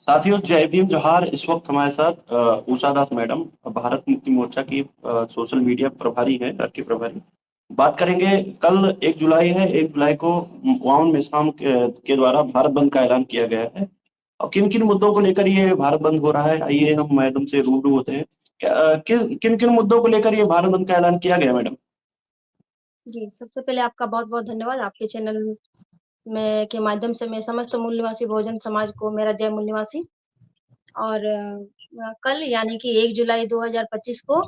साथियों, जय भीम जोहार। इस वक्त हमारे साथ उषा दास मैडम, भारत मुक्ति मोर्चा की सोशल मीडिया प्रभारी है, राष्ट्रीय प्रभारी। बात करेंगे। कल 1 जुलाई है। 1 जुलाई को वामन मिश्राम के द्वारा भारत बंद का ऐलान किया गया है। और किन किन मुद्दों को लेकर ये भारत बंद हो रहा है, आइए हम मैडम से रूबरू होते हैं। किन किन मुद्दों को लेकर ये भारत बंद का ऐलान किया गया, मैडम? जी, सबसे पहले आपका बहुत-बहुत धन्यवाद। आपके चैनल में के माध्यम से मैं समस्त मूल निवासी बहुजन समाज को मेरा जय मूल निवासी। और कल यानी कि 1 जुलाई 2025 को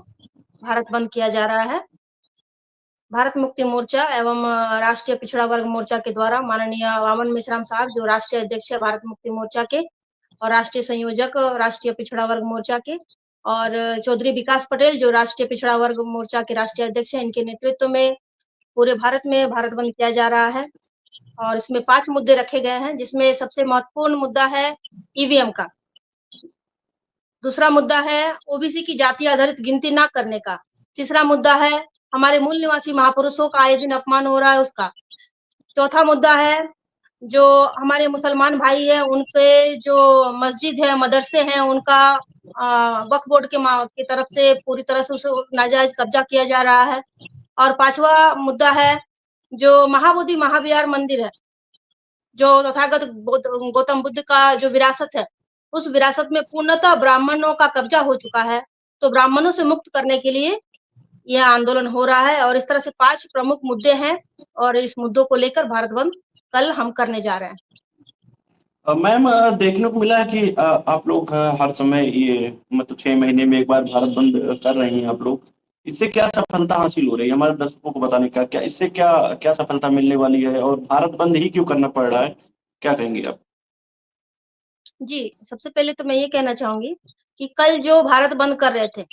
भारत बंद किया जा रहा है। भारत मुक्ति मोर्चा एवं राष्ट्रीय पिछड़ा वर्ग मोर्चा के द्वारा माननीय वामन मिश्राम साहब, जो राष्ट्रीय अध्यक्ष है भारत मुक्ति मोर्चा के और राष्ट्रीय संयोजक राष्ट्रीय पिछड़ा वर्ग मोर्चा के, और चौधरी विकास पटेल, जो राष्ट्रीय पिछड़ा वर्ग मोर्चा के राष्ट्रीय अध्यक्ष हैं, इनके नेतृत्व में पूरे भारत में भारत बंद किया जा रहा है। और इसमें 5 मुद्दे रखे गए हैं, जिसमें सबसे महत्वपूर्ण मुद्दा है ईवीएम का। दूसरा मुद्दा है ओबीसी की जाति आधारित गिनती ना करने का। तीसरा मुद्दा है हमारे मूल निवासी महापुरुषों का आए दिन अपमान हो रहा है उसका। चौथा मुद्दा है जो हमारे मुसलमान भाई हैं, उनके जो मस्जिद है, मदरसे हैं, उनका वक्फ बोर्ड के तरफ से पूरी तरह से उसे नाजायज कब्जा किया जा रहा है। और पांचवा मुद्दा है जो महाबोधि महाविहार मंदिर है, जो तथागत गौतम बुद्ध का जो विरासत है, उस विरासत में पूर्णतः ब्राह्मणों का कब्जा हो चुका है। तो ब्राह्मणों से मुक्त करने के लिए यह आंदोलन हो रहा है। और इस तरह से 5 प्रमुख मुद्दे हैं और इस मुद्दों को लेकर भारत बंद कल हम करने जा रहे हैं। मैम, देखने को मिला है कि आप लोग हर समय ये मतलब 6 महीने में एक बार भारत बंद कर रहे हैं आप लोग। इससे क्या सफलता हासिल हो रही है, हमारे दर्शकों को बताने का क्या, इससे क्या क्या सफलता मिलने वाली है, और भारत बंद ही क्यों करना पड़ रहा है, क्या कहेंगे आप? जी, सबसे पहले तो मैं ये कहना चाहूंगी कि कल जो भारत बंद कर रहे थे,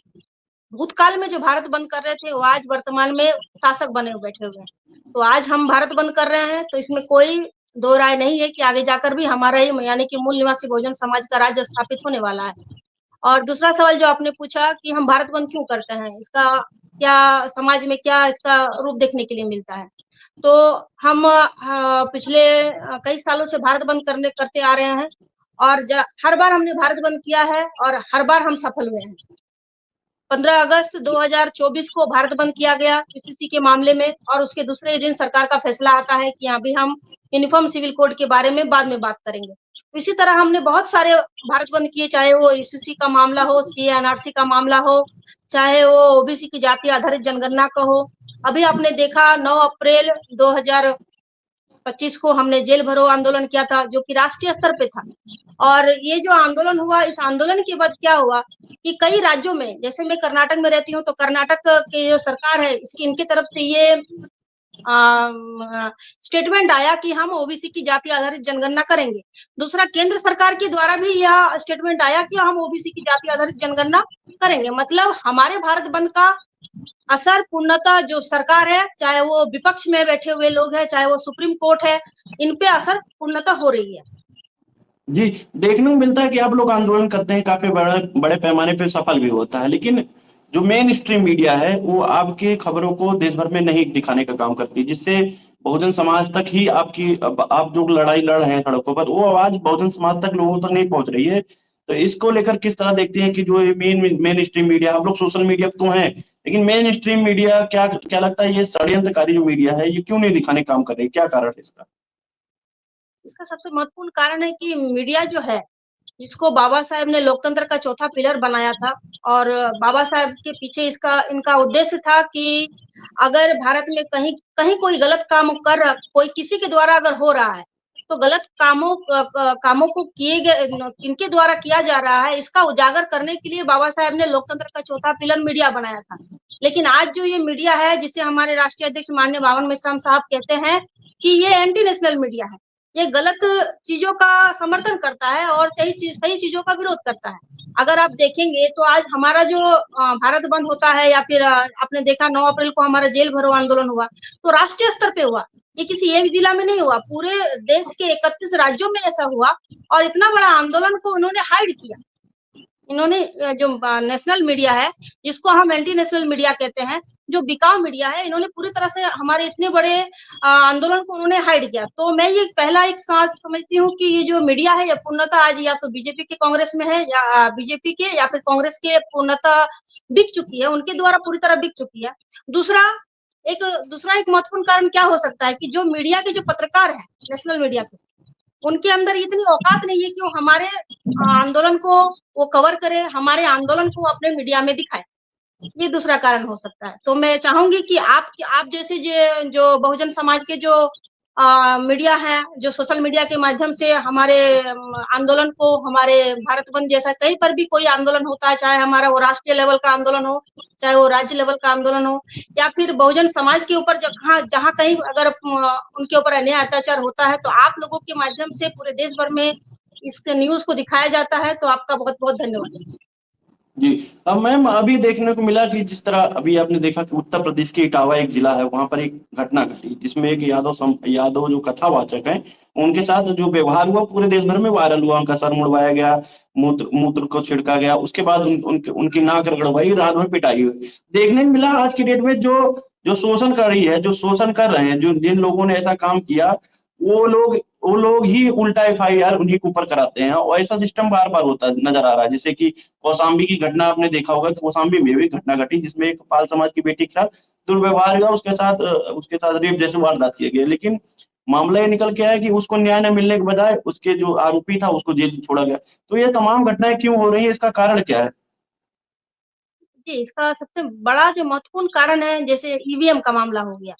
भूतकाल में जो भारत बंद कर रहे थे, वो आज वर्तमान में शासक बने हुए बैठे हुए हैं। तो आज हम भारत बंद कर रहे हैं, तो इसमें कोई दो राय नहीं है कि आगे जाकर भी हमारा ही यानी कि मूल निवासी बहुजन समाज का राज्य स्थापित होने वाला है। और दूसरा सवाल जो आपने पूछा कि हम भारत बंद क्यों करते हैं, इसका क्या समाज में क्या इसका रूप देखने के लिए मिलता है। तो हम पिछले कई सालों से भारत बंद करते आ रहे हैं, और हर बार हमने भारत बंद किया है और हर बार हम सफल हुए हैं। 15 अगस्त 2024 को भारत बंद किया गया पीसीसी के मामले में, और उसके दूसरे दिन सरकार का फैसला आता है कि अभी हम यूनिफॉर्म सिविल कोड के बारे में बाद में बात करेंगे। इसी तरह हमने बहुत सारे भारत बंद किए, चाहे वो ईसीसी का मामला हो, सीएनआरसी का मामला हो, चाहे वो ओबीसी की जाति आधारित जनगणना का हो। अभी आपने देखा 9 अप्रैल 2025 को हमने जेल भरो आंदोलन किया था, जो कि राष्ट्रीय स्तर पे था। और ये जो आंदोलन हुआ, इस आंदोलन के बाद क्या हुआ कि कई राज्यों में, जैसे मैं कर्नाटक में रहती हूँ, तो कर्नाटक की जो सरकार है, इसकी इनकी तरफ से ये स्टेटमेंट आया कि हम ओबीसी की जाति आधारित जनगणना करेंगे। दूसरा, केंद्र सरकार के द्वारा भी यह स्टेटमेंट आया कि हम ओबीसी की जाति आधारित जनगणना करेंगे। मतलब हमारे भारत बंद का असर पूर्णतः जो सरकार है, चाहे वो विपक्ष में बैठे हुए लोग हैं, चाहे वो सुप्रीम कोर्ट है, इन पे असर पूर्णतः हो रही है। जी, देखने को मिलता है कि आप लोग आंदोलन करते हैं, काफी बड़े बड़े पैमाने पे सफल भी होता है, लेकिन जो मेन स्ट्रीम मीडिया है वो आपकी खबरों को देश भर में नहीं दिखाने का काम करती, जिससे बहुजन समाज तक ही आप जो लड़ाई लड़ रहे हैं सड़कों पर, वो आवाज बहुजन समाज तक, लोगों तक नहीं पहुंच रही है। तो इसको लेकर किस तरह देखते हैं कि जो मेन मेन स्ट्रीम मीडिया, आप लोग सोशल मीडिया तो हैं, लेकिन मेन स्ट्रीम मीडिया क्या क्या लगता है, ये षड्यंत्रकारी जो मीडिया है, ये क्यों नहीं दिखाने का काम कर रही है, क्या कारण है इसका? इसका सबसे महत्वपूर्ण कारण है कि मीडिया जो है, जिसको बाबा साहेब ने लोकतंत्र का चौथा पिलर बनाया था, और बाबा साहेब के पीछे इसका इनका उद्देश्य था कि अगर भारत में कहीं कहीं कोई गलत काम कोई किसी के द्वारा अगर हो रहा है, तो गलत कामों को किए गए किनके द्वारा किया जा रहा है, इसका उजागर करने के लिए बाबा साहेब ने लोकतंत्र का चौथा पिलर मीडिया बनाया था। लेकिन आज जो ये मीडिया है, जिसे हमारे राष्ट्रीय अध्यक्ष माननीय वामन मिश्राम साहब कहते हैं कि ये एंटी नेशनल मीडिया है, ये गलत चीजों का समर्थन करता है और सही चीजों का विरोध करता है। अगर आप देखेंगे तो आज हमारा जो भारत बंद होता है, या फिर आपने देखा 9 अप्रैल को हमारा जेल भरो आंदोलन हुआ, तो राष्ट्रीय स्तर पे हुआ। ये किसी एक जिला में नहीं हुआ, पूरे देश के 31 राज्यों में ऐसा हुआ। और इतना बड़ा आंदोलन को उन्होंने हाइड किया। इन्होंने जो नेशनल मीडिया है, जिसको हम एंटी नेशनल मीडिया कहते हैं, जो बिकाऊ मीडिया है, इन्होंने पूरी तरह से हमारे इतने बड़े आंदोलन को उन्होंने हाइड किया। तो मैं ये पहला एक साथ समझती हूँ कि ये जो मीडिया है, ये पूर्णतः आज या तो बीजेपी के कांग्रेस में है, या बीजेपी के या फिर कांग्रेस के पूर्णतः बिक चुकी है, उनके द्वारा पूरी तरह बिक चुकी है। दूसरा एक महत्वपूर्ण कारण क्या हो सकता है कि जो मीडिया के जो पत्रकार हैं, नेशनल मीडिया पे, उनके अंदर इतनी औकात नहीं है कि वो हमारे आंदोलन को वो कवर करे, हमारे आंदोलन को अपने मीडिया में दिखाए। ये दूसरा कारण हो सकता है। तो मैं चाहूंगी कि आप जैसे जो बहुजन समाज के जो मीडिया है, जो सोशल मीडिया के माध्यम से हमारे आंदोलन को, हमारे भारत बंद जैसा कहीं पर भी कोई आंदोलन होता है, चाहे हमारा वो राष्ट्रीय लेवल का आंदोलन हो, चाहे वो राज्य लेवल का आंदोलन हो, या फिर बहुजन समाज के ऊपर जहाँ कहीं अगर उनके ऊपर अन्याय अत्याचार होता है, तो आप लोगों के माध्यम से पूरे देश भर में इस न्यूज को दिखाया जाता है। तो आपका बहुत बहुत धन्यवाद। जी। अब मैम अभी देखने को मिला कि जिस तरह अभी आपने देखा कि उत्तर प्रदेश के इटावा एक जिला है, वहां पर एक घटना घटी जिसमें एक यादव जो कथावाचक हैं, उनके साथ जो व्यवहार हुआ पूरे देश भर में वायरल हुआ। उनका सर मुड़वाया गया, मूत्र मूत्र को छिड़का गया, उसके बाद उनकी नाक रगड़वाई, रात भर पिटाई हुई। देखने को मिला आज की डेट में जो जो शोषण कर रही है, जो शोषण कर रहे हैं, जो जिन लोगों ने ऐसा काम किया, वो लोग ही उल्टा एफआईआर उन्हीं के ऊपर कराते हैं, और ऐसा सिस्टम बार बार होता नजर आ रहा है। जैसे कि कौशाम्बी की घटना आपने देखा होगा कि कौशाम्बी में भी घटना घटी जिसमें एक पाल समाज की बेटी के साथ दुर्व्यवहार हुआ, उसके साथ रेप जैसे वारदात किए गए। लेकिन मामला ये निकल के आया कि उसको न्याय न मिलने के बजाय उसके जो आरोपी था उसको जेल छोड़ा गया। तो ये तमाम घटनाएं क्यों हो रही है, इसका कारण क्या है? जी, इसका सबसे बड़ा जो महत्वपूर्ण कारण है, जैसे ईवीएम का मामला हो गया।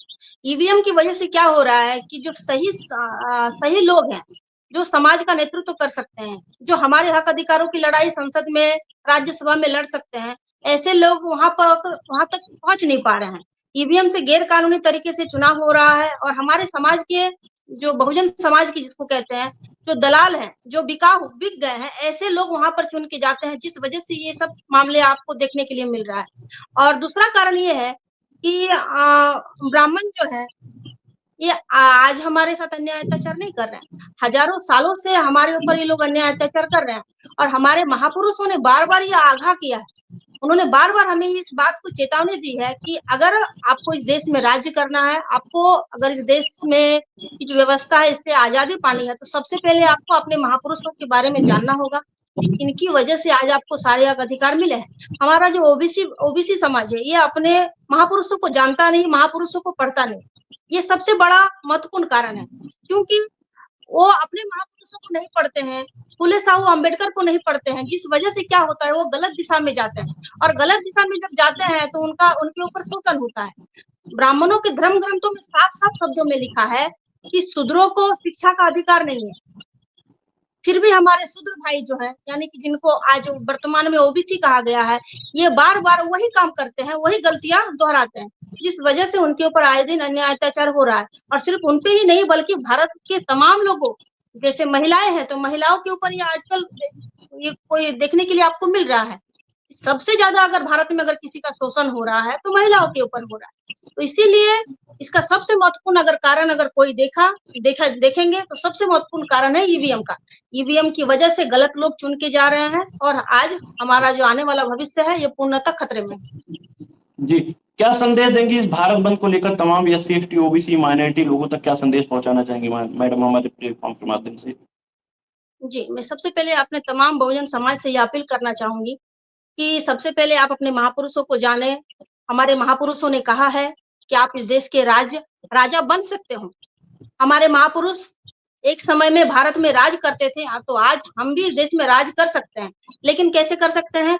ईवीएम की वजह से क्या हो रहा है कि जो सही लोग हैं, जो समाज का नेतृत्व कर सकते हैं, जो हमारे हक अधिकारों की लड़ाई संसद में, राज्यसभा में लड़ सकते हैं, ऐसे लोग वहां तक पहुंच नहीं पा रहे हैं। ईवीएम से गैर कानूनी तरीके से चुनाव हो रहा है, और हमारे समाज के जो बहुजन समाज की जिसको कहते हैं, जो दलाल हैं, जो बिक गए हैं, ऐसे लोग वहां पर चुन के जाते हैं, जिस वजह से ये सब मामले आपको देखने के लिए मिल रहा है। और दूसरा कारण ये है कि ब्राह्मण जो है, ये आज हमारे साथ अन्याय अत्याचार नहीं कर रहे हैं, हजारों सालों से हमारे ऊपर ये लोग अन्याय अत्याचार कर रहे हैं। और हमारे महापुरुषों ने बार बार ये आगाह किया है, उन्होंने बार बार हमें इस बात को चेतावनी दी है कि अगर आपको इस देश में राज्य करना है, आपको अगर इस देश में की जो व्यवस्था है इससे आजादी पानी है, तो सबसे पहले आपको अपने महापुरुषों के बारे में जानना होगा कि इनकी वजह से आज आपको सारे अधिकार मिले हैं। हमारा जो ओबीसी समाज है, ये अपने महापुरुषों को जानता नहीं, महापुरुषों को पढ़ता नहीं। ये सबसे बड़ा महत्वपूर्ण कारण है, क्योंकि वो अपने महापुरुषों को नहीं पढ़ते हैं, फुले साहू अम्बेडकर को नहीं पढ़ते हैं, जिस वजह से क्या होता है, वो गलत दिशा में जाते हैं। और गलत दिशा में जब जाते हैं तो उनके ऊपर शोषण होता है। ब्राह्मणों के धर्म ग्रंथों में साफ साफ शब्दों में लिखा है कि शूद्रों को शिक्षा का अधिकार नहीं है। फिर भी हमारे शूद्र भाई जो है, यानी कि जिनको आज वर्तमान में ओबीसी कहा गया है, ये बार बार वही काम करते हैं, वही गलतियां दोहराते हैं, जिस वजह से उनके ऊपर आए दिन अन्याय अत्याचार हो रहा है। और सिर्फ उनपे ही नहीं, बल्कि भारत के तमाम लोगों, जैसे महिलाएं हैं, तो महिलाओं के ऊपर ये आजकल ये कोई देखने के लिए आपको मिल रहा है। सबसे ज्यादा अगर भारत में अगर किसी का शोषण हो रहा है, तो महिलाओं के ऊपर हो रहा है। तो इसीलिए इसका सबसे महत्वपूर्ण अगर कारण अगर कोई देखेंगे, तो सबसे महत्वपूर्ण कारण है ईवीएम का। ईवीएम की वजह से गलत लोग चुन के जा रहे हैं, और आज हमारा जो आने वाला भविष्य है, ये पूर्णतः खतरे में है। जी। क्या संदेश देंगी इस भारत बंद को लेकर तमाम एससी एसटी ओबीसी माइनॉरिटी लोगों तक, क्या संदेश पहुंचाना चाहेंगे मैडम हमारे प्लेटफॉर्म के माध्यम से? जी, मैं सबसे पहले अपने तमाम बहुजन समाज से ये अपील करना चाहूंगी कि सबसे पहले आप अपने महापुरुषों को जाने। हमारे महापुरुषों ने कहा है कि आप इस देश के राजा बन सकते हो। हमारे महापुरुष एक समय में भारत में राज करते थे, तो आज हम भी इस देश में राज कर सकते हैं। लेकिन कैसे कर सकते हैं?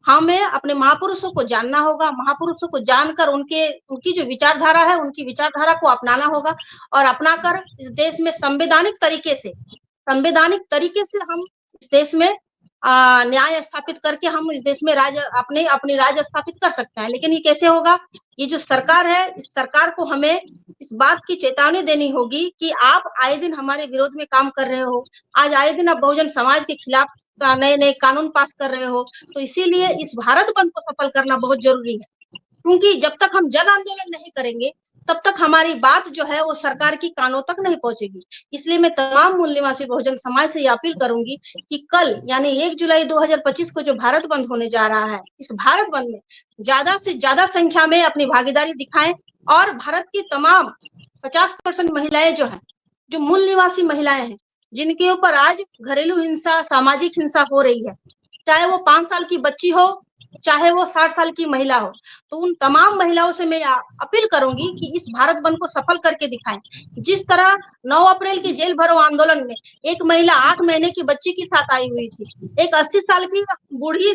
हमें अपने महापुरुषों को जानना होगा, महापुरुषों को जानकर उनकी जो विचारधारा है, उनकी विचारधारा को अपनाना होगा, और अपनाकर इस देश में संवैधानिक तरीके से हम इस देश में न्याय स्थापित करके हम इस देश में अपनी राज स्थापित कर सकते हैं। लेकिन ये कैसे होगा? ये जो सरकार है, इस सरकार को हमें इस बात की चेतावनी देनी होगी कि आप आए दिन हमारे विरोध में काम कर रहे हो, आज आए दिन आप बहुजन समाज के खिलाफ नए नए कानून पास कर रहे हो। तो इसीलिए इस भारत बंद को सफल करना बहुत जरूरी है, क्योंकि जब तक हम जन आंदोलन नहीं करेंगे, तब तक हमारी बात जो है वो सरकार की कानों तक नहीं पहुंचेगी। इसलिए मैं तमाम मूल निवासी बहुजन समाज से ये अपील करूंगी कि कल यानी 1 जुलाई 2025 को जो भारत बंद होने जा रहा है, इस भारत बंद में ज्यादा से ज्यादा संख्या में अपनी भागीदारी दिखाएं और भारत की तमाम 50% महिलाएं जो है, जो मूल निवासी महिलाएं हैं, जिनके ऊपर आज घरेलू हिंसा, सामाजिक हिंसा हो रही है, चाहे वो 5 साल की बच्ची हो, चाहे वो 60 साल की महिला हो, तो उन तमाम महिलाओं से मैं अपील करूंगी कि इस भारत बंद को सफल करके दिखाएं। जिस तरह 9 अप्रैल के जेल भरो आंदोलन में एक महिला 8 महीने की बच्ची के साथ आई हुई थी, एक 80 साल की बूढ़ी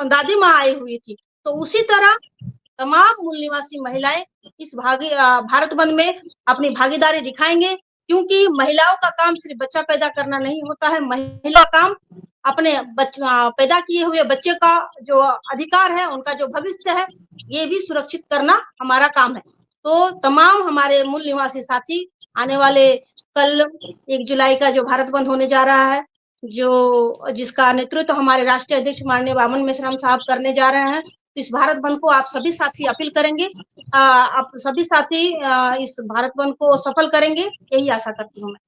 दादी माँ आई हुई थी, तो उसी तरह तमाम मूल निवासी महिलाएं इस भारत बंद में अपनी भागीदारी दिखाएंगे, क्योंकि महिलाओं का काम सिर्फ बच्चा पैदा करना नहीं होता है। महिला काम अपने पैदा किए हुए बच्चे का जो अधिकार है, उनका जो भविष्य है, ये भी सुरक्षित करना हमारा काम है। तो तमाम हमारे मूल निवासी साथी आने वाले कल 1 जुलाई का जो भारत बंद होने जा रहा है, जो जिसका नेतृत्व हमारे राष्ट्रीय अध्यक्ष माननीय वामन मेश्राम साहब करने जा रहे हैं, इस भारत बंद को आप सभी साथी अपील करेंगे, आप सभी साथी इस भारत बंद को सफल करेंगे, यही आशा करती हूँ मैं।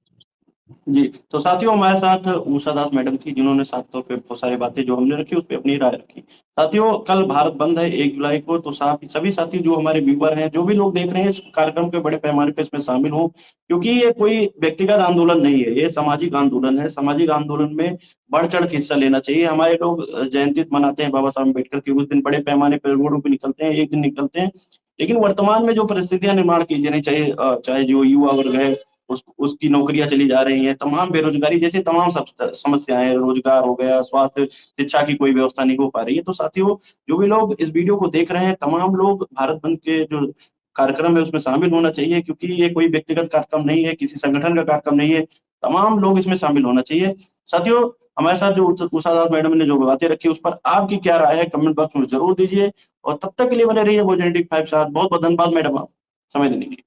जी, तो साथियों हमारे साथ उषा दास मैडम थी, जिन्होंने साफ तौर पे बहुत सारी बातें जो हमने रखी, उस पे अपनी राय रखी। साथियों कल भारत बंद है 1 जुलाई को, तो सभी साथी जो हमारे व्यूअर हैं, जो भी लोग देख रहे हैं इस कार्यक्रम के बड़े पैमाने पे इसमें शामिल हों, क्योंकि ये कोई व्यक्तिगत आंदोलन नहीं है, ये सामाजिक आंदोलन है। सामाजिक आंदोलन में बढ़-चढ़ के हिस्सा लेना चाहिए। हमारे लोग जयंती मनाते हैं बाबा साहब अम्बेडकर की, उस दिन बड़े पैमाने पे रोडों पे निकलते हैं, एक दिन निकलते हैं। लेकिन वर्तमान में जो परिस्थितियाँ निर्माण की जा रही, चाहे जो युवा वर्ग है, उसकी नौकरियां चली जा रही हैं, तमाम बेरोजगारी जैसे तमाम समस्याएं, रोजगार हो गया, स्वास्थ्य, शिक्षा की कोई व्यवस्था नहीं हो पा रही है। तो साथियों जो भी लोग इस वीडियो को देख रहे हैं, तमाम लोग भारत बंद के जो कार्यक्रम है उसमें शामिल होना चाहिए, क्योंकि ये कोई व्यक्तिगत कार्यक्रम नहीं है, किसी संगठन का कार्यक्रम नहीं है, तमाम लोग इसमें शामिल होना चाहिए। साथियों हमारे साथ जो उषा दास मैडम ने जो बातें रखी, उस पर आपकी क्या राय है कमेंट बॉक्स में जरूर दीजिए, और तब तक के लिए बने रहिए वो जेनेटिक 5 साथ। बहुत बहुत धन्यवाद मैडम, आप समय देने के लिए।